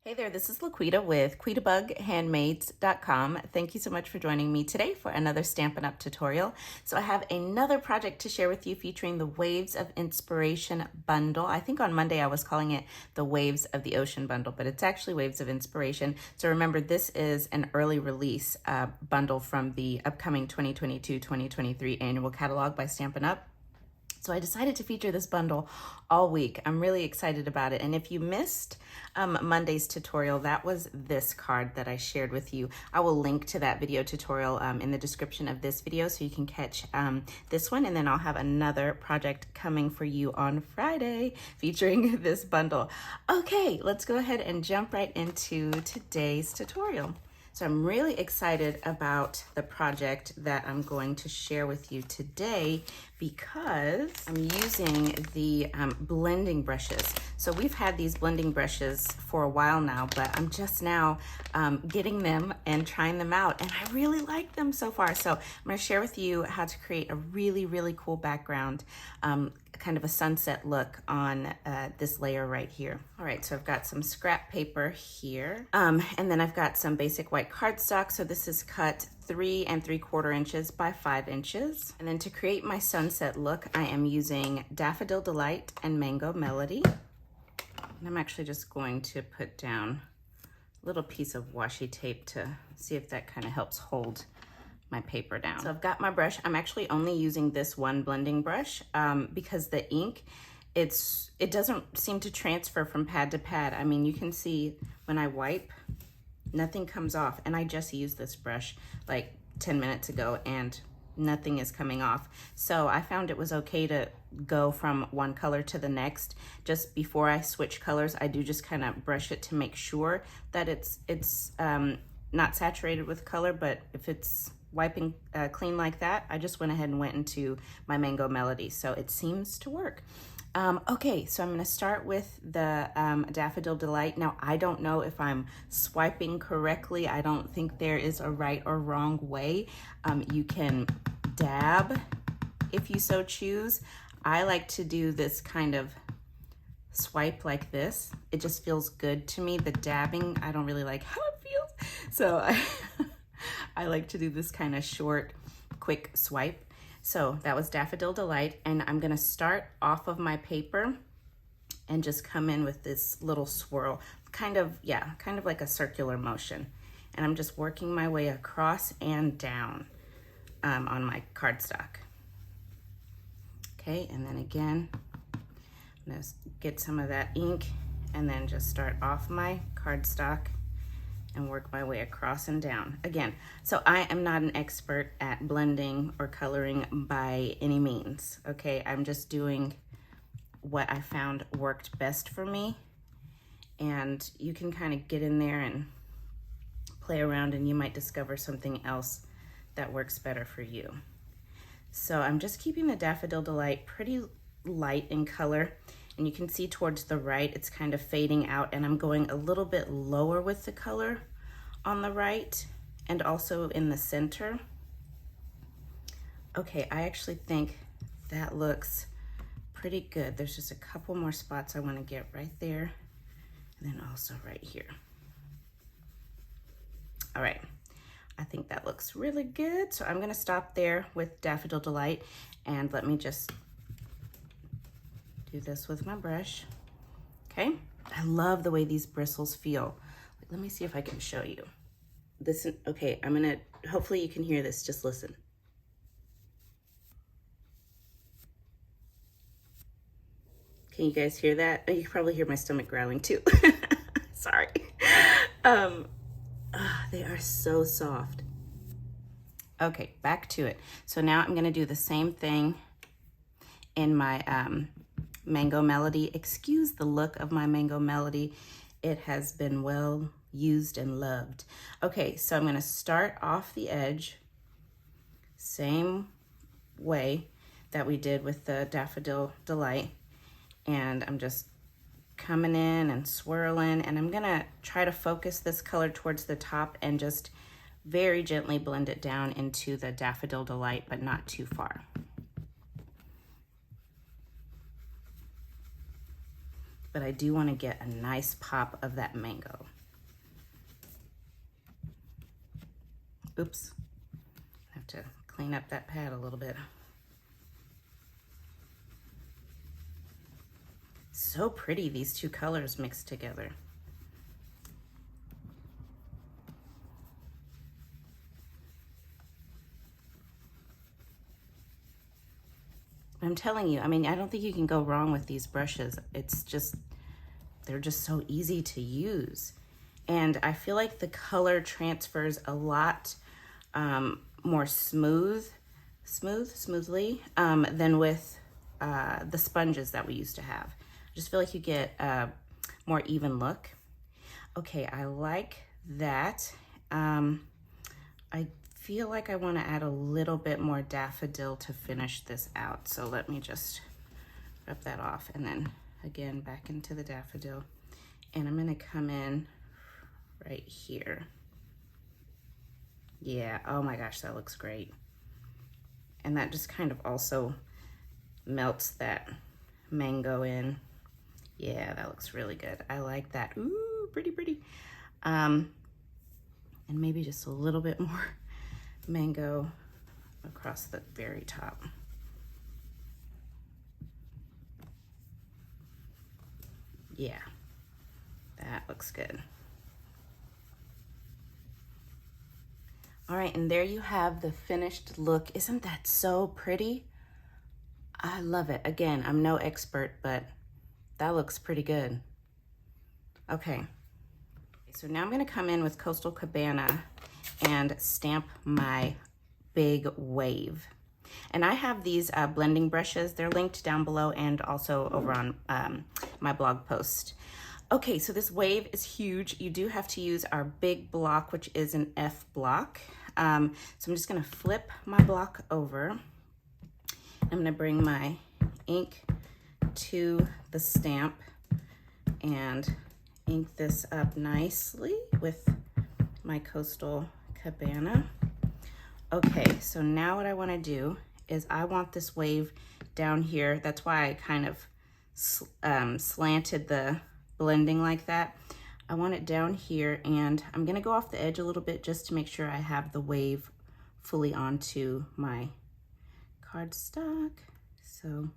Hey there, this is LaQuita with quitabughandmaids.com. Thank you so much for joining me today for another Stampin' Up! Tutorial. So I have another project to share with you featuring the Waves of Inspiration bundle. I think on Monday I was calling it the Waves of the Ocean bundle, but it's actually Waves of Inspiration. So remember, this is an early release bundle from the upcoming 2022-2023 annual catalog by Stampin' Up! So I decided to feature this bundle all week. I'm really excited about it. And if you missed Monday's tutorial, that was this card that I shared with you. I will link to that video tutorial in the description of this video so you can catch this one. And then I'll have another project coming for you on Friday featuring this bundle. Okay, let's go ahead and jump right into today's tutorial. So I'm really excited about the project that I'm going to share with you today because I'm using the blending brushes. So we've had these blending brushes for a while now, but I'm just now getting them and trying them out, and I really like them so far. So I'm going to share with you how to create a really, really cool background, kind of a sunset look on this layer right here. All right, so I've got some scrap paper here, and then I've got some basic white cardstock. So this is cut 3 3/4 inches by 5 inches. And then to create my sunset look, I am using Daffodil Delight and Mango Melody. And I'm actually just going to put down a little piece of washi tape to see if that kind of helps hold my paper down. So I've got my brush. I'm actually only using this one blending brush because the ink, it doesn't seem to transfer from pad to pad. I mean, you can see when I wipe, nothing comes off, and I just used this brush like 10 minutes ago and nothing is coming off. So I found it was okay to go from one color to the next. Just before I switch colors, I do just kind of brush it to make sure that it's not saturated with color, but if it's wiping clean like that, I just went ahead and went into my Mango Melody. So it seems to work. Okay, so I'm gonna start with the Daffodil Delight. Now, I don't know if I'm swiping correctly. I don't think there is a right or wrong way. You can dab if you so choose. I like to do this kind of swipe like this. It just feels good to me. The dabbing, I don't really like how it feels. So I like to do this kind of short, quick swipe. So that was Daffodil Delight, and I'm gonna start off of my paper and just come in with this little swirl, kind of like a circular motion. And I'm just working my way across and down on my cardstock. Okay, and then again, I'm gonna get some of that ink and then just start off my cardstock and work my way across and down. Again, so I am not an expert at blending or coloring by any means, okay? I'm just doing what I found worked best for me, and you can kind of get in there and play around and you might discover something else that works better for you. So I'm just keeping the Daffodil Delight pretty light in color, and you can see towards the right, it's kind of fading out, and I'm going a little bit lower with the color on the right and also in the center. Okay, I actually think that looks pretty good. There's just a couple more spots I want to get right there, and then also right here. All right, I think that looks really good. So I'm gonna stop there with Daffodil Delight, and let me just do this with my brush. Okay, I love the way these bristles feel. Let me see if I can show you. This, okay, hopefully you can hear this, just listen. Can you guys hear that? Oh, you can probably hear my stomach growling too. Sorry. They are so soft. Okay, back to it. So now I'm gonna do the same thing in my Mango Melody. Excuse the look of my Mango Melody. It has been well used and loved. Okay, so I'm gonna start off the edge, same way that we did with the Daffodil Delight. And I'm just coming in and swirling, and I'm gonna try to focus this color towards the top and just very gently blend it down into the Daffodil Delight, but not too far. but I do want to get a nice pop of that mango. Oops, I have to clean up that pad a little bit. So pretty, these two colors mixed together. I'm telling you, I mean, I don't think you can go wrong with these brushes. It's just, they're just so easy to use. And I feel like the color transfers a lot more smoothly than with the sponges that we used to have. I just feel like you get a more even look. Okay, I like that. I feel like I want to add a little bit more daffodil to finish this out. So let me just rub that off and then again back into the daffodil. And I'm going to come in right here. Yeah, oh my gosh, that looks great. And that just kind of also melts that mango in. Yeah, that looks really good. I like that. Ooh, pretty, pretty. And maybe just a little bit more mango across the very top. Yeah, that looks good. All right, and there you have the finished look. Isn't that so pretty? I love it. Again, I'm no expert, but that looks pretty good. Okay, so now I'm gonna come in with Coastal Cabana and stamp my big wave. And I have these blending brushes. They're linked down below and also over on my blog post. Okay, so this wave is huge. You do have to use our big block, which is an F block. So I'm just gonna flip my block over. I'm gonna bring my ink to the stamp and ink this up nicely with my Coastal Cabana. Okay, so now what I want to do is I want this wave down here. That's why I kind of slanted the blending like that. I want it down here, and I'm going to go off the edge a little bit just to make sure I have the wave fully onto my cardstock. So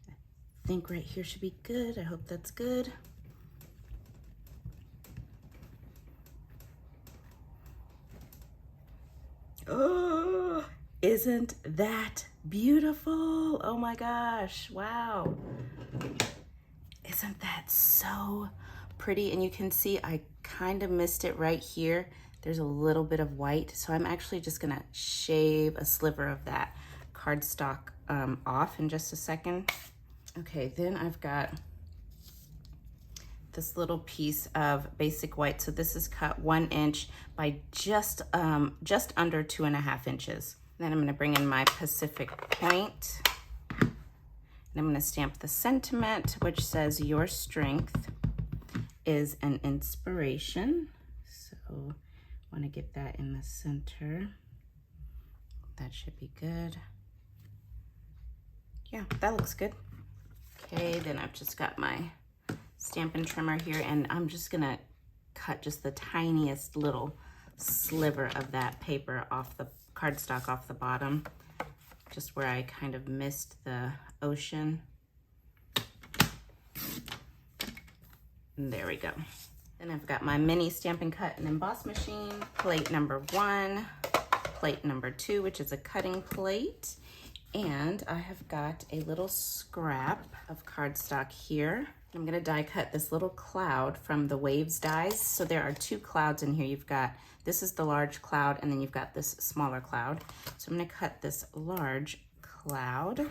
I think right here should be good. I hope that's good. Oh, isn't that beautiful? Oh my gosh, wow. Isn't that so pretty? And you can see I kind of missed it right here. There's a little bit of white, so I'm actually just gonna shave a sliver of that cardstock off in just a second. Okay, then I've got this little piece of basic white. So this is cut 1 inch by just under 2.5 inches. Then I'm gonna bring in my Pacific Point. And I'm gonna stamp the sentiment, which says your strength is an inspiration. So I wanna get that in the center. That should be good. Yeah, that looks good. Okay, then I've just got my Stampin' trimmer here, and I'm just gonna cut just the tiniest little sliver of that paper off the cardstock off the bottom, just where I kind of missed the ocean. And there we go. Then I've got my mini Stampin' Cut and Emboss machine, plate number 1, plate number 2, which is a cutting plate. And I have got a little scrap of cardstock here. I'm gonna die cut this little cloud from the Waves dies. So there are 2 clouds in here. You've got, this is the large cloud, and then you've got this smaller cloud. So I'm gonna cut this large cloud,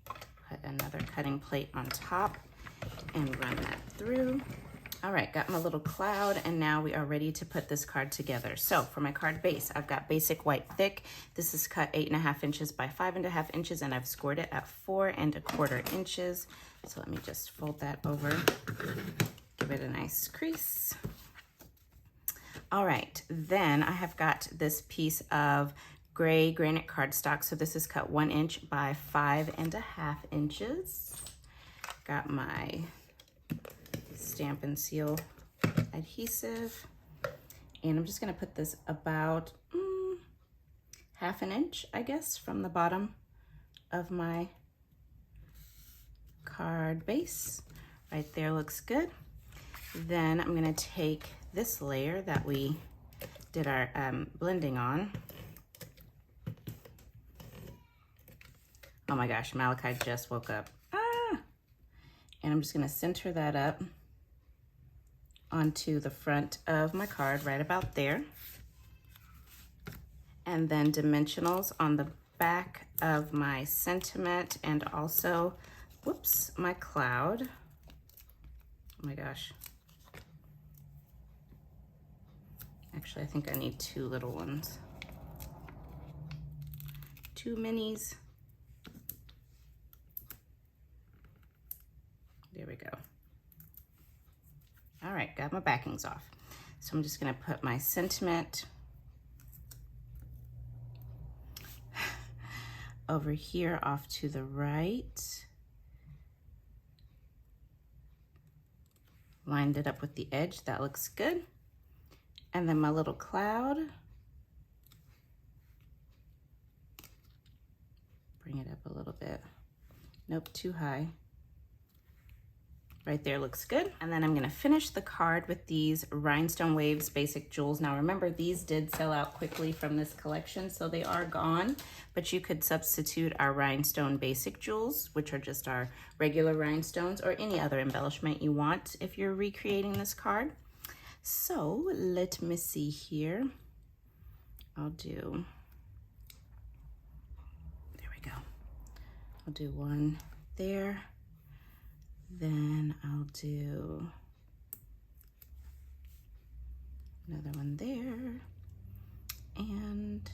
put another cutting plate on top, and run that through. All right, got my little cloud, and now we are ready to put this card together. So for my card base, I've got basic white thick. This is cut 8.5 inches by 5.5 inches, and I've scored it at 4.25 inches. So let me just fold that over, give it a nice crease. All right, then I have got this piece of gray granite cardstock. So this is cut 1 inch by 5.5 inches. Got my Stampin' Seal adhesive, and I'm just gonna put this about half an inch, I guess, from the bottom of my card base. Right there looks good. Then I'm gonna take this layer that we did our blending on. Oh my gosh, Malachi just woke up. And I'm just gonna center that up onto the front of my card, right about there. And then dimensionals on the back of my sentiment and also, whoops, my cloud. Oh my gosh. Actually, I think I need 2 little ones. 2 minis. There we go. All right, got my backings off. So I'm just gonna put my sentiment over here off to the right. Lined it up with the edge, that looks good. And then my little cloud. Bring it up a little bit. Nope, too high. Right there looks good. And then I'm gonna finish the card with these Rhinestone Waves Basic Jewels. Now remember, these did sell out quickly from this collection, so they are gone, but you could substitute our Rhinestone Basic Jewels, which are just our regular rhinestones, or any other embellishment you want if you're recreating this card. So let me see here. I'll do, there we go. I'll do one there. Then I'll do another one there, and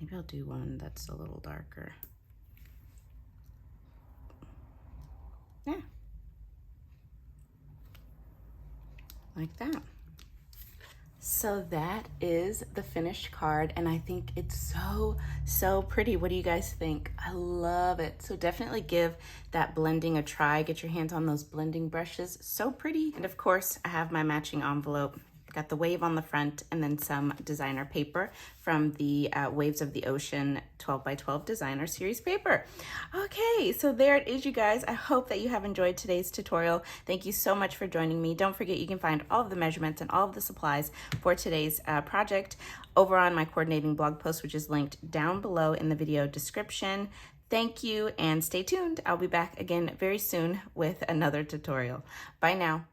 maybe I'll do one that's a little darker. Yeah, like that. So that is the finished card, and I think it's so pretty. What do you guys think? I love it. So definitely give that blending a try. Get your hands on those blending brushes. So pretty. And of course, I have my matching envelope. Got the wave on the front and then some designer paper from the Waves of the Ocean 12 by 12 designer series paper. Okay, so there it is, you guys. I hope that you have enjoyed today's tutorial. Thank you so much for joining me. Don't forget, you can find all of the measurements and all of the supplies for today's project over on my coordinating blog post, which is linked down below in the video description. Thank you and stay tuned. I'll be back again very soon with another tutorial. Bye now.